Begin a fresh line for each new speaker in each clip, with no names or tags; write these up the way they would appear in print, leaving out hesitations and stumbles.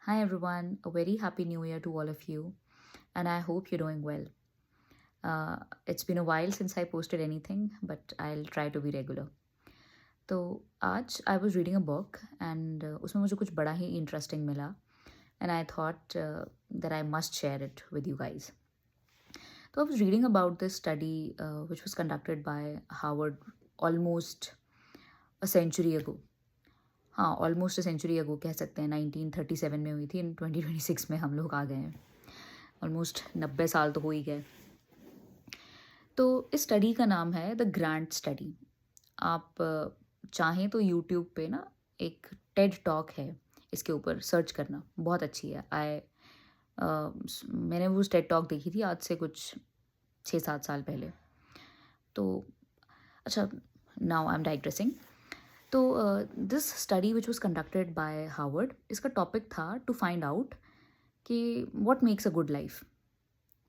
Hi everyone, a very happy new year to all of you, and I hope you're doing well. It's been a while since I posted anything, but I'll try to be regular. तो आज I was reading a book and उसमें मुझे कुछ बड़ा ही interesting मिला and I thought that I must share it with you guys तो I was reading about this study which was conducted by Harvard almost a century ago. हाँ, almost a century अगो कह सकते हैं. 1937 में हुई थी, इन 2026 में हम लोग आ गए हैं. ऑलमोस्ट 90 साल तो हो ही गए. तो इस स्टडी का नाम है द ग्रांट स्टडी. आप चाहें तो यूट्यूब पे ना एक टेड टॉक है, इसके ऊपर सर्च करना, बहुत अच्छी है. मैंने वो टेड टॉक देखी थी आज से कुछ 6-7 साल पहले. तो अच्छा, नाउ आई एम डाइग्रेसिंग. तो this study which was conducted by Harvard, इसका टॉपिक था टू फाइंड आउट कि what makes a good life.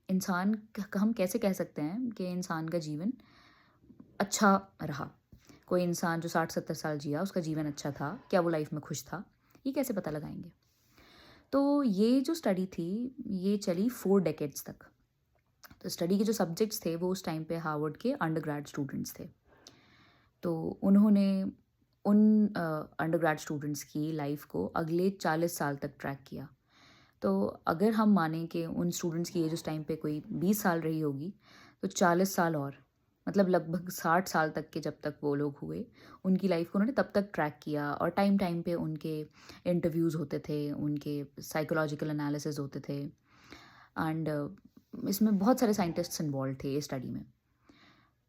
हम कैसे कह सकते हैं कि इंसान का जीवन अच्छा रहा. कोई इंसान जो 60-70 साल जिया, उसका जीवन अच्छा था, क्या वो लाइफ में खुश था, ये कैसे पता लगाएंगे. तो ये जो स्टडी थी, ये चली 4 डेकेड्स तक. तो स्टडी के जो सब्जेक्ट्स थे वो उस टाइम पे हार्वर्ड के अंडर स्टूडेंट्स थे. तो उन्होंने उन अंडर स्टूडेंट्स की लाइफ को अगले 40 साल तक ट्रैक किया. तो अगर हम मानें कि उन स्टूडेंट्स की एज उस टाइम पे कोई 20 साल रही होगी, तो 40 साल और, मतलब लगभग 60 साल तक के जब तक वो लोग हुए, उनकी लाइफ को उन्होंने तब तक ट्रैक किया. और टाइम टाइम पे उनके इंटरव्यूज़ होते थे, उनके साइकोलॉजिकल एनालिसिस होते थे. एंड इसमें बहुत सारे साइंटिस्ट्स इन्वॉल्व थे इस स्टडी में.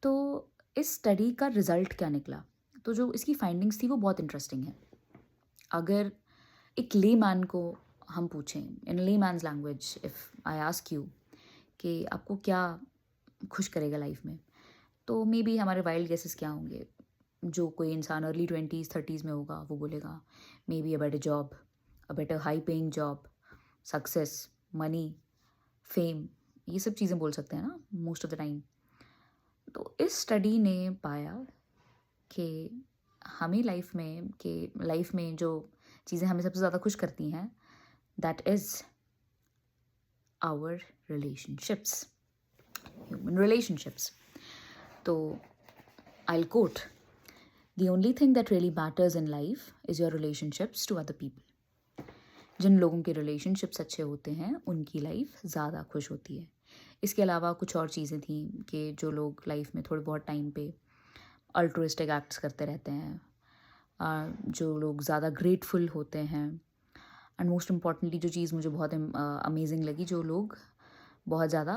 तो इस स्टडी का रिज़ल्ट क्या निकला, तो जो इसकी फाइंडिंग्स थी वो बहुत इंटरेस्टिंग है. अगर एक ले मैन को हम पूछें, in layman's language, if I ask you कि आपको क्या खुश करेगा लाइफ में, तो मे बी हमारे वाइल्ड गेसेस क्या होंगे. जो कोई इंसान अर्ली 20s 30s में होगा वो बोलेगा may be a better job, a better high paying job, success, money, fame, ये सब चीज़ें बोल सकते हैं ना मोस्ट ऑफ द टाइम. तो इस स्टडी ने पाया कि हमें लाइफ में जो चीज़ें हमें सबसे ज़्यादा खुश करती हैं, that is our relationships, human relationships. तो I quote, the only thing that really matters in life is your relationships to other people. जिन लोगों के रिलेशनशिप्स अच्छे होते हैं उनकी लाइफ ज़्यादा खुश होती है. इसके अलावा कुछ और चीज़ें थी कि जो लोग लाइफ में थोड़े बहुत टाइम पे अल्ट्रुइस्टिक एक्ट्स करते रहते हैं, जो लोग ज़्यादा ग्रेटफुल होते हैं, एंड मोस्ट इम्पॉर्टेंटली जो चीज़ मुझे बहुत अमेजिंग लगी, जो लोग बहुत ज़्यादा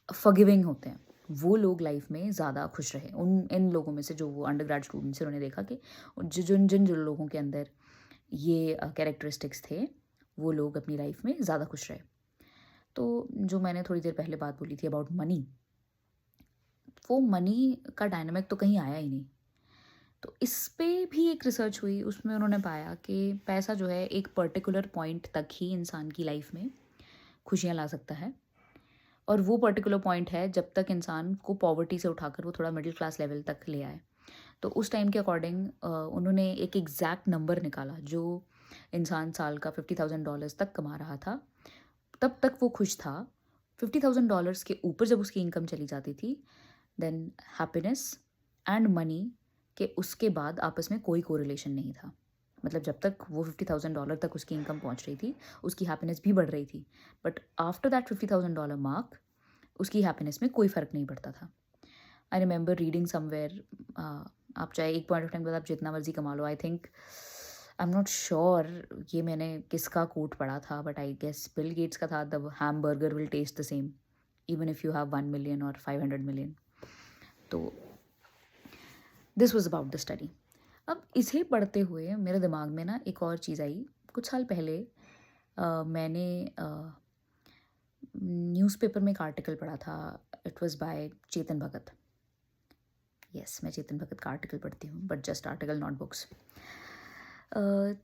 फॉरगिविंग होते हैं, वो लोग लाइफ में ज़्यादा खुश रहे. इन लोगों में से जो वो अंडर स्टूडेंट्स से उन्होंने देखा कि जिन जिन जिन लोगों के अंदर ये कैरेक्टरिस्टिक्स थे, वो लोग अपनी लाइफ में ज़्यादा खुश रहे. तो जो मैंने थोड़ी देर पहले बात बोली थी अबाउट मनी, वो मनी का डायनामिक तो कहीं आया ही नहीं. तो इस पे भी एक रिसर्च हुई, उसमें उन्होंने पाया कि पैसा जो है एक पर्टिकुलर पॉइंट तक ही इंसान की लाइफ में खुशियाँ ला सकता है. और वो पर्टिकुलर पॉइंट है जब तक इंसान को पॉवर्टी से उठाकर वो थोड़ा मिडिल क्लास लेवल तक ले आए. तो उस टाइम के अकॉर्डिंग उन्होंने एक एग्जैक्ट नंबर निकाला. जो इंसान साल का $50,000 तक कमा रहा था, तब तक वो खुश था. $50,000 के ऊपर जब उसकी इनकम चली जाती थी, देन हैप्पीनेस एंड मनी के उसके बाद आपस में कोई कोरिलेशन नहीं था. मतलब जब तक वो $50,000 तक उसकी इनकम पहुंच रही थी, उसकी हैप्पीनेस भी बढ़ रही थी. बट आफ्टर दैट $50,000 मार्क, उसकी हैप्पीनेस में कोई फ़र्क नहीं पड़ता था. आई रिमेंबर रीडिंग समवेयर, आप चाहे एक पॉइंट ऑफ टाइम के बाद आप जितना मर्जी कमा लो, I think, I am not sure ये मैंने किसका कोट पढ़ा था, but I guess Bill Gates का था, the hamburger will taste the same even if you have 1 million और 500 million. तो this was about the study. अब इसे पढ़ते हुए मेरे दिमाग में ना एक और चीज़ आई. कुछ साल पहले मैंने न्यूज़पेपर में एक आर्टिकल पढ़ा था. It was by Chetan Bhagat. Yes, मैं चेतन भगत का आर्टिकल पढ़ती हूँ, but just article, not books.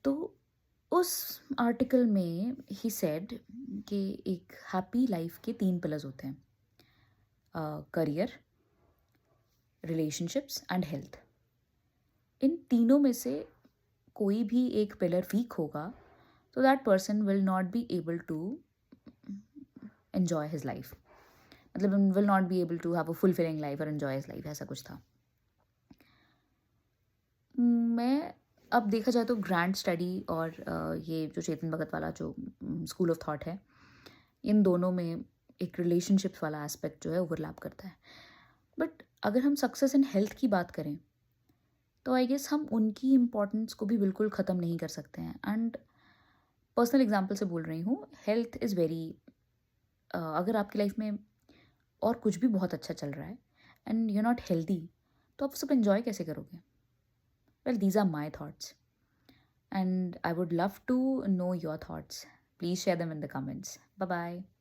तो उस आर्टिकल में ही सेड कि एक हैप्पी लाइफ के 3 पिलर्स होते हैं: करियर, रिलेशनशिप्स एंड हेल्थ. इन तीनों में से कोई भी एक पिलर वीक होगा तो that person will not be able to enjoy his life, मतलब will not be able to have a fulfilling life और एन्जॉय हिज लाइफ, ऐसा कुछ था। मैं अब देखा जाए तो ग्रैंड स्टडी और ये जो चेतन भगत वाला जो स्कूल ऑफ थॉट है, इन दोनों में एक रिलेशनशिप्स वाला एस्पेक्ट जो है ओवरलैप करता है। बट अगर हम सक्सेस इन हेल्थ की बात करें तो आई गेस हम उनकी इम्पोर्टेंस को भी बिल्कुल ख़त्म नहीं कर सकते हैं। एंड पर्सनल एग्जांपल से बोल रही हूँ, हेल्थ इज़ वेरी, अगर आपकी लाइफ में और कुछ भी बहुत अच्छा चल रहा है एंड यू नॉट हेल्दी, तो आप सब इन्जॉय कैसे करोगे? Well, these are my thoughts and I would love to know your thoughts. Please share them in the comments. Bye bye.